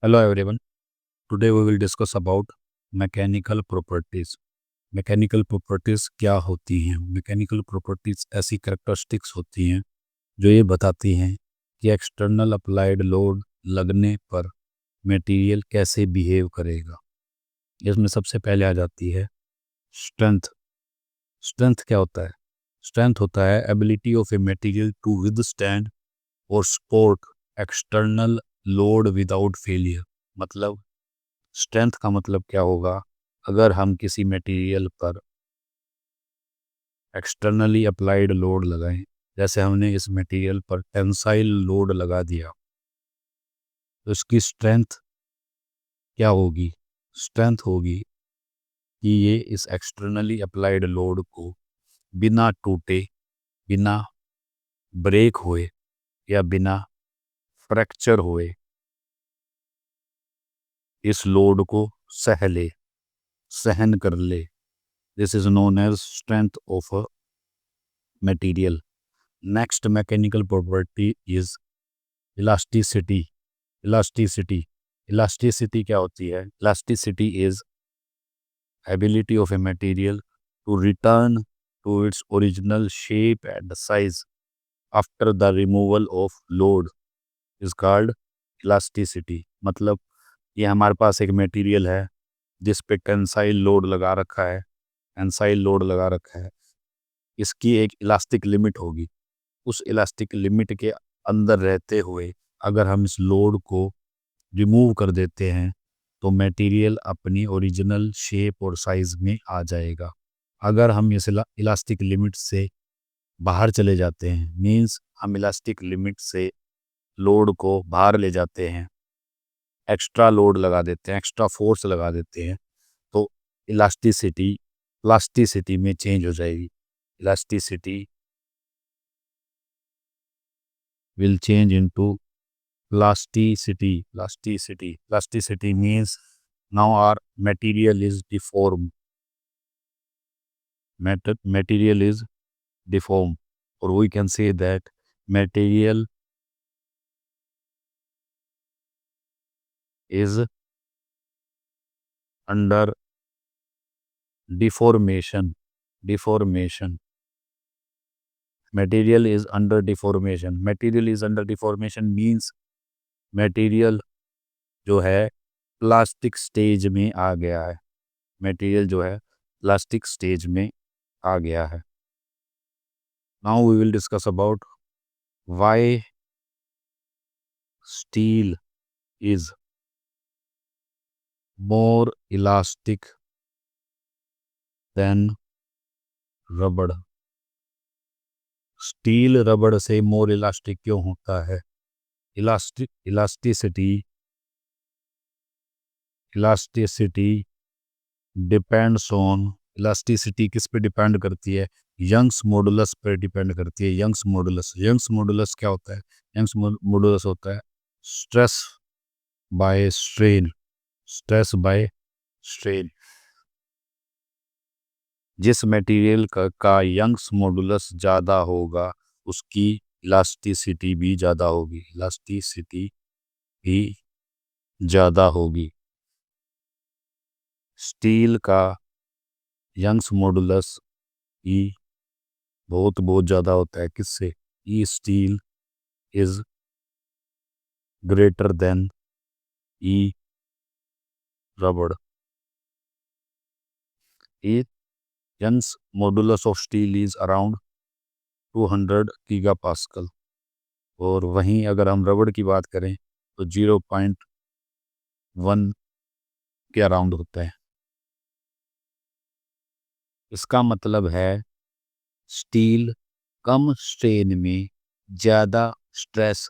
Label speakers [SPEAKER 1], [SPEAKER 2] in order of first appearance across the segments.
[SPEAKER 1] Hello everyone. Today we will discuss about mechanical properties. Mechanical properties क्या होती हैं? Mechanical properties ऐसी characteristics होती हैं जो ये बताती हैं कि एक्सटर्नल अप्लाइड लोड लगने पर मटेरियल कैसे बिहेव करेगा। इसमें सबसे पहले आ जाती है स्ट्रेंथ। स्ट्रेंथ क्या होता है? स्ट्रेंथ होता है ability of a material to withstand और support external load without failure. मतलब स्ट्रेंथ का मतलब क्या होगा? अगर हम किसी मटेरियल पर एक्सटर्नली अप्लाइड लोड लगाएं, जैसे हमने इस मटेरियल पर टेंसाइल लोड लगा दिया, तो इसकी स्ट्रेंथ क्या होगी? स्ट्रेंथ होगी कि ये इस एक्सटर्नली अप्लाइड लोड को बिना टूटे, बिना ब्रेक हुए या बिना फ्रैक्चर हुए इस लोड को सहन कर ले। This is known as strength of a material. Next mechanical property is elasticity. Elasticity elasticity क्या होती है? Elasticity is ability of a material to return to its original shape and size after the removal of load is called elasticity. मतलब ये हमारे पास एक material है जिस पे टेंसाइल लोड लगा रखा है, टेंसाइल लोड लगा रखा है। इसकी एक इलास्टिक लिमिट होगी। उस इलास्टिक लिमिट के अंदर रहते हुए अगर हम इस लोड को रिमूव कर देते हैं तो मटेरियल अपनी ओरिजिनल शेप और साइज में आ जाएगा। अगर हम इस इलास्टिक लिमिट से बाहर चले जाते हैं, मींस हम इलास्टिक लिमिट से लोड को बाहर ले जाते हैं, एक्स्ट्रा लोड लगा देते हैं, एक्स्ट्रा फोर्स लगा देते हैं, तो इलास्टिसिटी प्लास्टिसिटी में चेंज हो जाएगी। Elasticity will change into plasticity. Plasticity means now our material is deformed. Material is deformed, or we can say that material is under deformation. Deformation. Material is under deformation. Material is under deformation means material जो है plastic stage में आ गया है। Material जो है plastic stage में आ गया है। Now we will discuss about why steel is more elastic than rubber. Steel रबड़ से मोर इलास्टिक क्यों होता है? Elasticity depends on. इलास्टिसिटी किस पे डिपेंड करती है? यंग्स मॉडुलस पर डिपेंड करती है। यंग्स मॉडुलस क्या होता है? यंग्स मॉडुलस होता है stress by strain. Stress by strain. जिस मटेरियल का यंग्स मॉडुलस ज़्यादा होगा उसकी इलास्टिसिटी भी ज़्यादा होगी। इलास्टिसिटी भी ज़्यादा होगी। स्टील का यंग्स मॉडुलस ई बहुत बहुत ज़्यादा होता है। किससे? E steel is greater than E रबड़। E Young's modulus of steel is around 200 gigapascal, और वहीं अगर हम रबड़ की बात करें तो 0.1 के अराउंड होता है। इसका मतलब है स्टील कम स्ट्रेन में ज़्यादा स्ट्रेस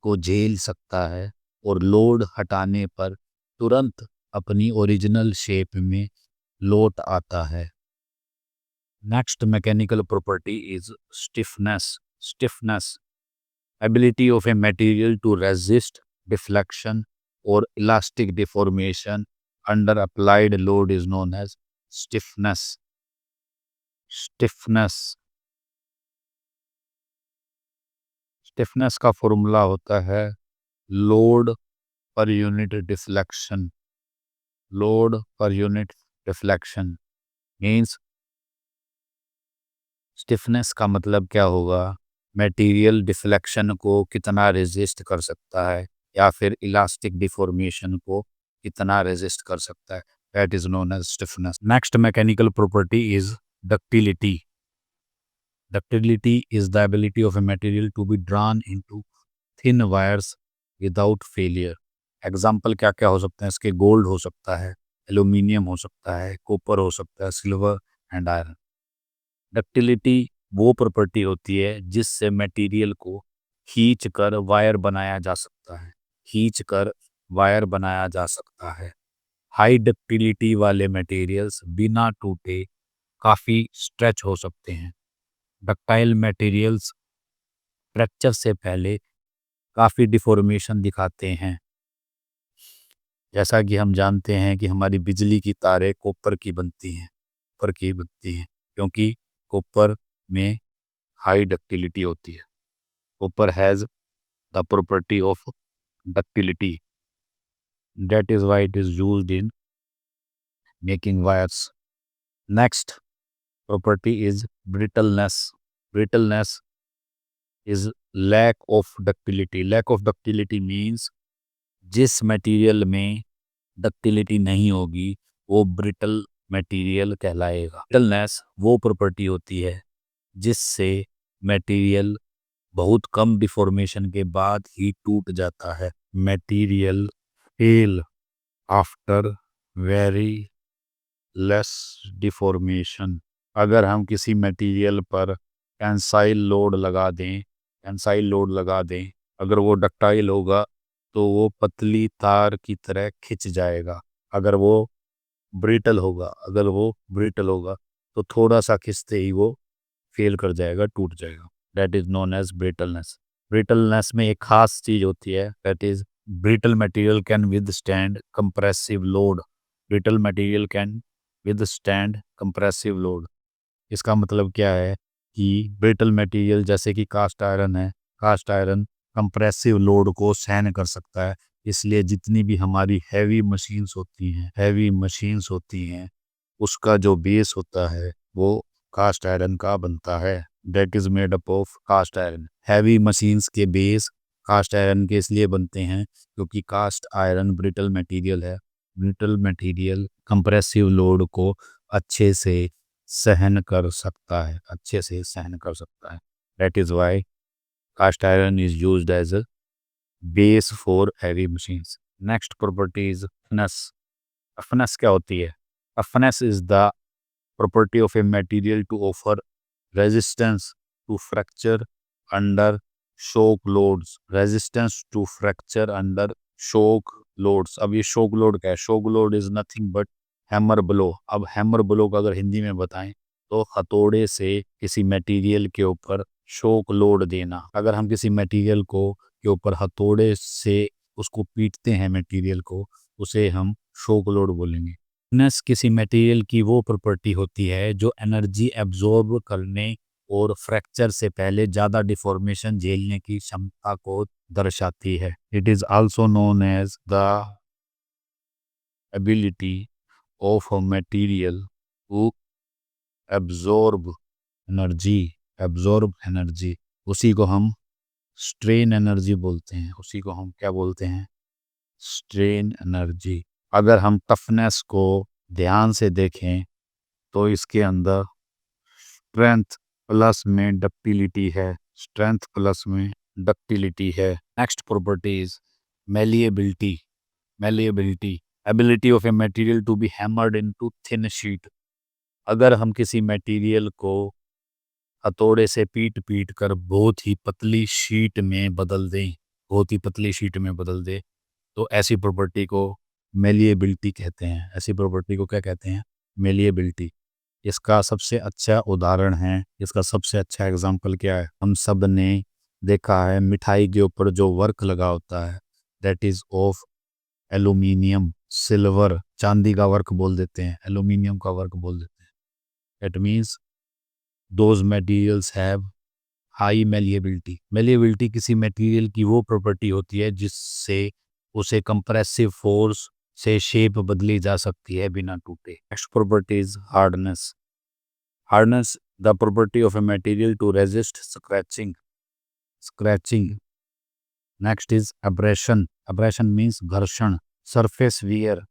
[SPEAKER 1] को झेल सकता है और लोड हटाने पर तुरंत अपनी ओरिजिनल शेप में लौट आता है। Next mechanical property is stiffness. Stiffness ability of a material to resist deflection or elastic deformation under applied load is known as stiffness. Stiffness. Stiffness का फॉर्मूला होता है load per unit deflection. Load per unit deflection means stiffness का मतलब क्या होगा, material deflection को कितना resist कर सकता है या फिर इलास्टिक डिफॉर्मेशन को कितना रेजिस्ट कर सकता है, that is known as stiffness. Next mechanical property is ductility. Ductility is the ability of a material to be drawn into thin wires without failure. Example क्या क्या हो सकते हैं इसके, गोल्ड हो सकता है, एल्यूमिनियम हो सकता है, कॉपर हो सकता है, सिल्वर एंड आयरन. डक्टिलिटी वो प्रॉपर्टी होती है जिससे मटेरियल को खींच कर वायर बनाया जा सकता है, खींच कर वायर बनाया जा सकता है. हाई डक्टिलिटी वाले मटेरियल्स बिना टूटे काफ़ी स्ट्रेच हो सकते हैं. डक्टाइल मटेरियल्स फ्रैक्चर से पहले काफ़ी डिफॉर्मेशन दिखाते हैं. जैसा कि हम जानते हैं कि हमारी बिजली की तारें कॉपर की बनती हैं, कॉपर की बनती हैं क्योंकि कॉपर में हाई डक्टिलिटी होती है. Copper has the property of ductility, that is why it is used in making wires. Next property is brittleness. Brittleness is lack of ductility. Lack of ductility means जिस material में ductility नहीं होगी वो brittle material कहलाएगा. Brittleness वो property होती है जिससे मटेरियल बहुत कम डिफॉर्मेशन के बाद ही टूट जाता है. Material fail after very less deformation. अगर हम किसी मटेरियल पर टेंसाइल लोड लगा दें, टेंसाइल लोड लगा दें, अगर वो डक्टाइल होगा तो वो पतली तार की तरह खिंच जाएगा. अगर वो ब्रिटल होगा, अगर वो ब्रिटल होगा तो थोड़ा सा खिंचते ही वो फेल कर जाएगा, टूट जाएगा. That is known as brittleness. Brittleness में एक खास चीज होती है, that is brittle material can withstand compressive load. Brittle material can withstand compressive load. इसका मतलब क्या है कि ब्रिटल मटेरियल जैसे कि कास्ट आयरन है, कास्ट आयरन कंप्रेसिव लोड को सहन कर सकता है. इसलिए जितनी भी हमारी हैवी मशीन्स होती हैं, हैवी मशीन्स होती हैं, उसका जो बेस होता है वो कास्ट आयरन का बनता है. That is made up of cast iron. Heavy machines के बेस कास्ट आयरन के इसलिए बनते हैं क्योंकि कास्ट आयरन ब्रिटल मटेरियल है. ब्रिटल मटेरियल कंप्रेसिव लोड को अच्छे से सहन कर सकता है, अच्छे से सहन कर सकता है. That is why cast iron is used as a base for heavy machines. Next property is toughness. Toughness क्या होती है? Toughness is the property of a material to offer resistance to fracture under shock loads. Resistance to fracture under shock loads. अब ये shock load क्या है? shock load is nothing but hammer blow. अब hammer blow का अगर हिंदी में बताएं तो हथौड़े से किसी मटेरियल के ऊपर शोक लोड देना. अगर हम किसी मटेरियल को के ऊपर हथौड़े से उसको पीटते हैं मटेरियल को, उसे हम शोक लोड बोलेंगे. थिकनेस किसी मटेरियल की वो प्रॉपर्टी होती है जो एनर्जी एब्जॉर्ब करने और फ्रैक्चर से पहले ज़्यादा डिफॉर्मेशन झेलने की क्षमता को दर्शाती है. It is also known as the ability of a material to absorb energy. Absorb energy, उसी को हम स्ट्रेन एनर्जी बोलते हैं. उसी को हम क्या बोलते हैं? Strain energy. अगर हम टफनेस को ध्यान से देखें तो इसके अंदर स्ट्रेंथ प्लस में डक्टिलिटी है, स्ट्रेंथ प्लस में डक्टिलिटी है. Next property is malleability. Malleability, ability of a material to be hammered into thin sheet. अगर हम किसी मटेरियल को हथौड़े से पीट पीट कर बहुत ही पतली शीट में बदल दें, बहुत ही पतली शीट में बदल दे, तो ऐसी प्रॉपर्टी को मेलिएबिलिटी कहते हैं. ऐसी प्रॉपर्टी को क्या कहते हैं? मेलिएबिलिटी. इसका सबसे अच्छा उदाहरण है, इसका सबसे अच्छा एग्जांपल क्या है? हम सब ने देखा है मिठाई के ऊपर जो वर्क लगा होता है, that is of aluminium, silver, चांदी का वर्क बोल देते हैं, एल्यूमिनियम का वर्क बोल देते हैं. It means those materials have high malleability. Malleability किसी मटेरियल की वो प्रॉपर्टी होती है जिससे उसे कंप्रेसिव फोर्स से शेप बदली जा सकती है बिना टूटे। Next property is hardness. Hardness the property of a material to resist scratching. Next is abrasion. Abrasion means घर्षण। सरफेस वियर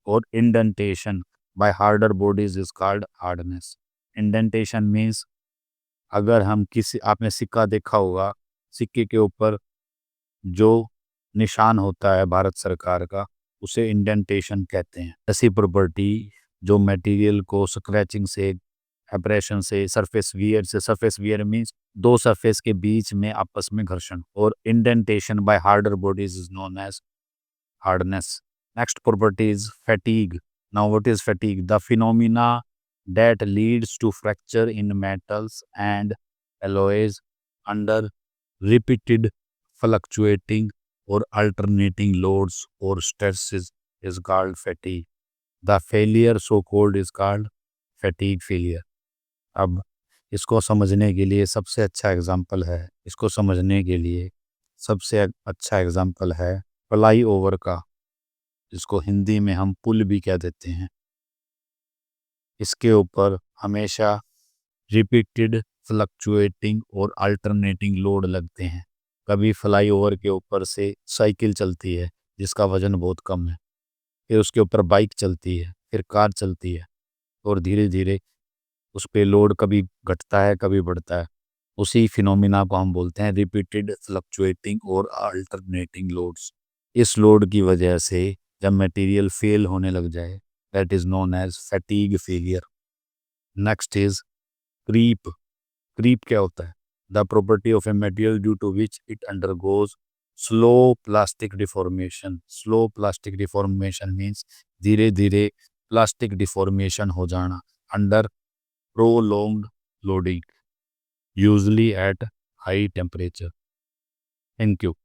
[SPEAKER 1] और indentation by harder bodies is called hardness. Indentation means अगर हम किसी, आपने सिक्का देखा होगा, सिक्के के ऊपर जो निशान होता है भारत सरकार का, उसे इंडेंटेशन कहते हैं। ऐसी प्रॉपर्टी जो मटेरियल को स्क्रैचिंग से, एब्रेशन से, सरफेस वियर मींस दो सरफेस के बीच में आपस में घर्षण, और indentation by harder bodies is known as hardness. Next property is fatigue. Now what is fatigue? The phenomena that leads to fracture in metals and alloys under repeated fluctuating or alternating loads or stresses is called fatigue. The failure so called is called fatigue failure. अब इसको समझने के लिए सबसे अच्छा example है fly over का, जिसको हिंदी में हम पुल भी कह देते हैं। इसके ऊपर हमेशा रिपीटेड फ्लक्चुएटिंग और अल्टरनेटिंग लोड लगते हैं। कभी फ्लाईओवर के ऊपर से साइकिल चलती है जिसका वजन बहुत कम है, फिर उसके ऊपर बाइक चलती है, फिर कार चलती है, और धीरे धीरे उस पे लोड कभी घटता है कभी बढ़ता है। उसी फिनोमिना को हम बोलते हैं रिपीटेड फ्लक्चुएटिंग और अल्टरनेटिंग लोड्स। इस लोड की वजह से जब मटेरियल फेल होने लग जाए, that is known as fatigue failure. Next is creep. Creep क्या होता है? The property of a material due to which it undergoes slow plastic deformation. Slow plastic deformation means धीरे धीरे प्लास्टिक डिफॉर्मेशन हो जाना under prolonged loading, usually at high temperature. Thank you.